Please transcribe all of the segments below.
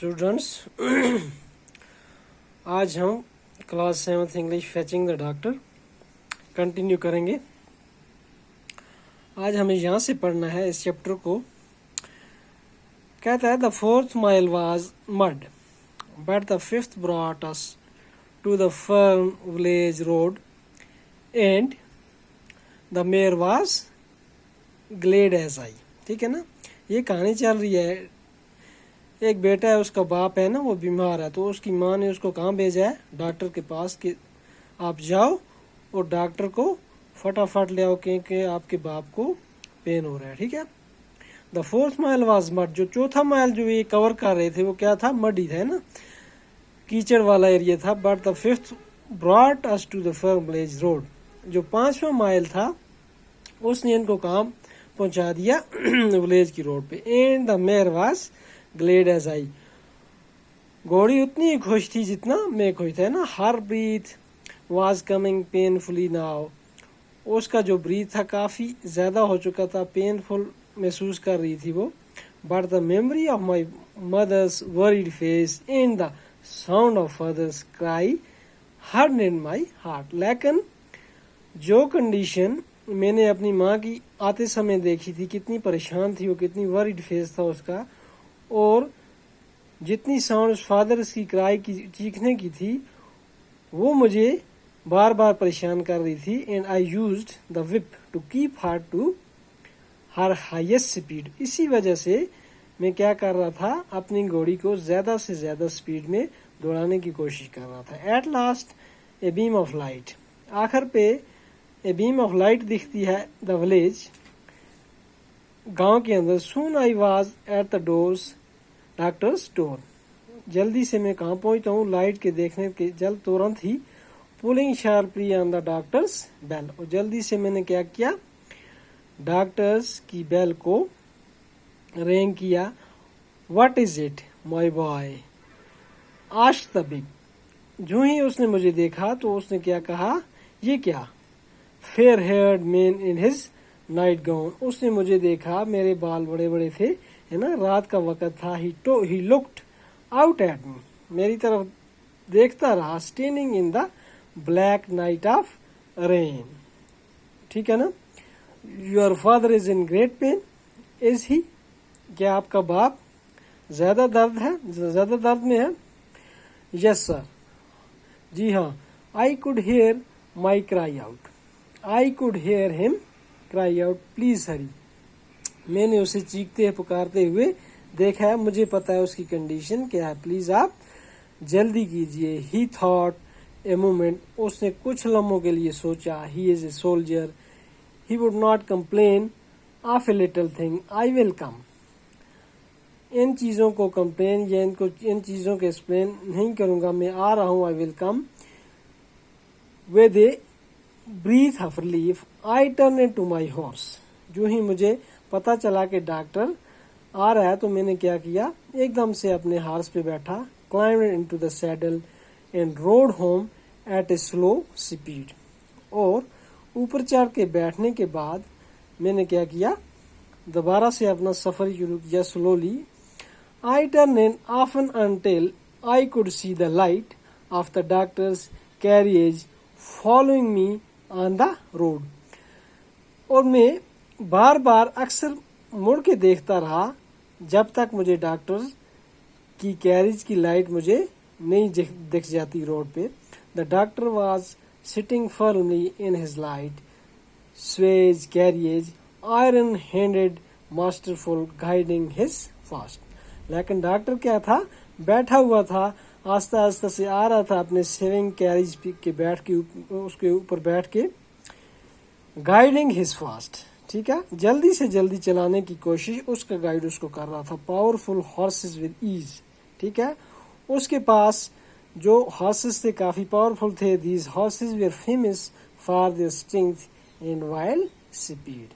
Students आज हम class 7th English फैचिंग the doctor continue करेंगे। आज हमें यहाँ से पढ़ना है इस चैप्टर को। कहता है the 4th mile was mud but the 5th brought us to the farm village road and the mare was glad as I. ठीक है ना, ये कहानी चल रही है। एक बेटा है, उसका बाप है ना वो बीमार है, तो उसकी माँ ने उसको कहाँ भेजा है, डॉक्टर के पास कि आप जाओ और डॉक्टर को फटाफट ले आओ क्योंकि आपके बाप को पेन हो रहा है। ठीक है। The 4th mile was mud, जो चौथा माइल जो ये कवर कर रहे थे वो क्या था, मडी था ना, कीचड़ वाला एरिया था। But the 5th brought us to the farm village road, जो 5वां माइल था उसने इनको काम पहुंचा दिया विलेज की रोड पे। And the mare was glad as I, घोड़ी उतनी ही खुश थी जितना मैं खुश था ना। हर breath was coming painfully now, उसका जो ब्रीथ था काफी ज्यादा हो चुका था, पेनफुल महसूस कर रही थी वो। But the memory of my mother's worried face and the sound of father's cry heard in my heart, लेकिन जो कंडीशन मैंने अपनी माँ की आते समय देखी थी, कितनी परेशान थी वो, कितनी वरीड फेस था उसका, और जितनी साउंड फादर्स की क्राई की, चीखने की थी, वो मुझे बार बार परेशान कर रही थी। And I used the whip to keep her to her highest speed, इसी वजह से मैं क्या कर रहा था, अपनी घोड़ी को ज्यादा से ज्यादा स्पीड में दौड़ाने की कोशिश कर रहा था। At last a beam of light, आखिर पे ए बीम ऑफ लाइट दिखती है द विलेज, गांव के अंदर। Soon I was at the doors doctor's door, जल्दी से मैं कहाँ पहुंचता हूँ, लाइट के देखने के जल तुरंत ही। Pulling sharply on the doctor's bell, और जल्दी से मैंने क्या किया, डॉक्टर्स की बेल को रिंग किया। What is it my boy asked the big, जो ही उसने मुझे देखा तो उसने क्या कहा, ये क्या। Fair heard man in his night gown, उसने मुझे देखा, मेरे बाल बड़े बड़े थे है ना, रात का वक्त था। He looked out at me, मेरी तरफ देखता रहा। Standing in the black night of rain, ठीक है ना। Your father is in great pen is he, क्या आपका बाप ज्यादा दर्द में है। यस सर, जी हाँ। I could hear my cry out, I could hear him cry out please hurry, मैंने उसे चीखते हैं पुकारते हुए देखा है, मुझे पता है उसकी कंडीशन क्या है, प्लीज आप जल्दी कीजिए। ही थॉट ए मोमेंट, उसने कुछ लम्हों के लिए सोचा। He is a soldier, he would not complain of a little thing, I will come. इन चीजों को कंप्लेन या इन चीजों को एक्सप्लेन नहीं करूंगा, मैं आ रहा हूं, I will come. With a breath of relief I turn to my horse, जो ही मुझे पता चला कि डॉक्टर आ रहा है तो मैंने क्या किया, एकदम से अपने हार्स पे बैठा। Climbed into the saddle and road home at a slow speed, और ऊपर चढ़ के बैठने के बाद मैंने क्या किया, दोबारा से अपना सफर शुरू किया slowly. I turn in often until I could see the light of the doctors carriage following me on the road, और मैं बार बार अक्सर मुड़ के देखता रहा जब तक मुझे डॉक्टर की कैरिज की लाइट मुझे नहीं दिख जाती रोड पे। The doctor was sitting firmly in his light Suez carriage, iron handed masterful guiding his fast, लेकिन डॉक्टर क्या था, बैठा हुआ था, आस्ता आस्ता से आ रहा था अपने सेविंग कैरिज के बैठ के उसके ऊपर बैठ के, गाइडिंग हिज फास्ट, ठीक है, जल्दी से जल्दी चलाने की कोशिश उसका गाइड उसको कर रहा था। पावरफुल हॉर्सेस विद ईज, ठीक है, उसके पास जो हॉर्सेस थे काफी पावरफुल थे। These horses were famous for their strength and wild speed,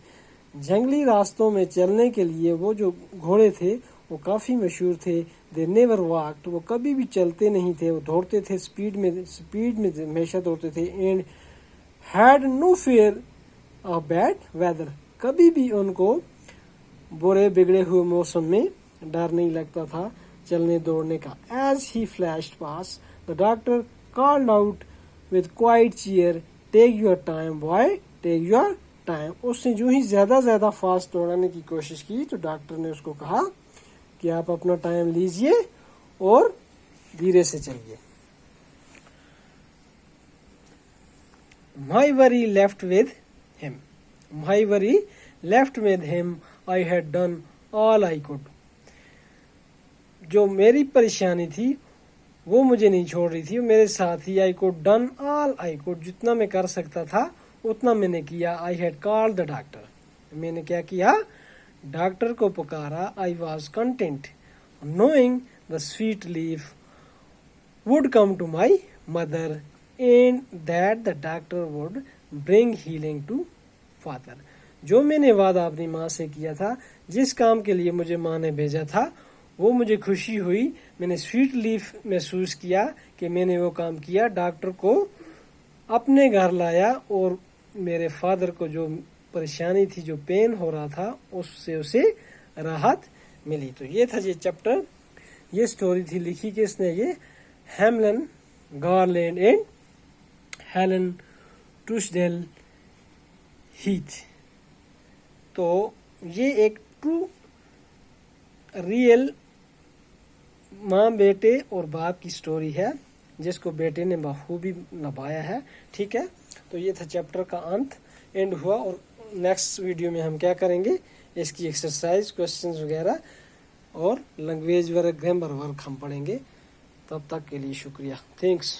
जंगली रास्तों में चलने के लिए वो जो घोड़े थे वो काफी मशहूर थे। दे नेवर वॉक्ड, वो कभी भी चलते नहीं थे, वो दौड़ते थे, स्पीड में हमेशा दौड़ते थे। And had no fear of bad weather, कभी भी उनको बुरे बिगड़े हुए मौसम में डर नहीं लगता था। चलने दौड़ने का। As he flashed past the doctor called out with quite cheer, take your time boy, take your time. उसने जो ही ज्यादा फास्ट दौड़ाने की कोशिश की तो डॉक्टर ने उसको कहा कि आप अपना टाइम लीजिए और धीरे से चलिए। My worry left with him. My worry left with him. I had done all I could. जो मेरी परेशानी थी वो मुझे नहीं छोड़ रही थी, मेरे साथ ही। I could done all I could. जितना मैं कर सकता था उतना मैंने किया। I had called the doctor. मैंने क्या किया? डॉक्टर को पुकारा। I was content knowing the sweet leaf would come to my mother and that the doctor would bring healing to father. जो मैंने वादा अपनी माँ से किया था, जिस काम के लिए मुझे माँ ने भेजा था, वो मुझे खुशी हुई। मैंने स्वीट लीफ महसूस किया कि मैंने वो काम किया, डॉक्टर को अपने घर लाया और मेरे फादर को जो परेशानी थी, जो पेन हो रहा था, उससे उसे राहत मिली। तो ये था ये चैप्टर, ये स्टोरी थी। लिखी किसने? ये हेमलन गारलैंड एंड हेलन टूसडेल हीथ। तो ये एक ट्रू रियल माँ बेटे और बाप की स्टोरी है, जिसको बेटे ने बखूबी निभाया है। ठीक है, तो ये था चैप्टर का अंत, एंड हुआ। और नेक्स्ट वीडियो में हम क्या करेंगे, इसकी एक्सरसाइज, क्वेश्चंस वगैरह और लैंग्वेज वर्क, ग्रामर वर्क हम पढ़ेंगे। तब तक के लिए शुक्रिया। थैंक्स।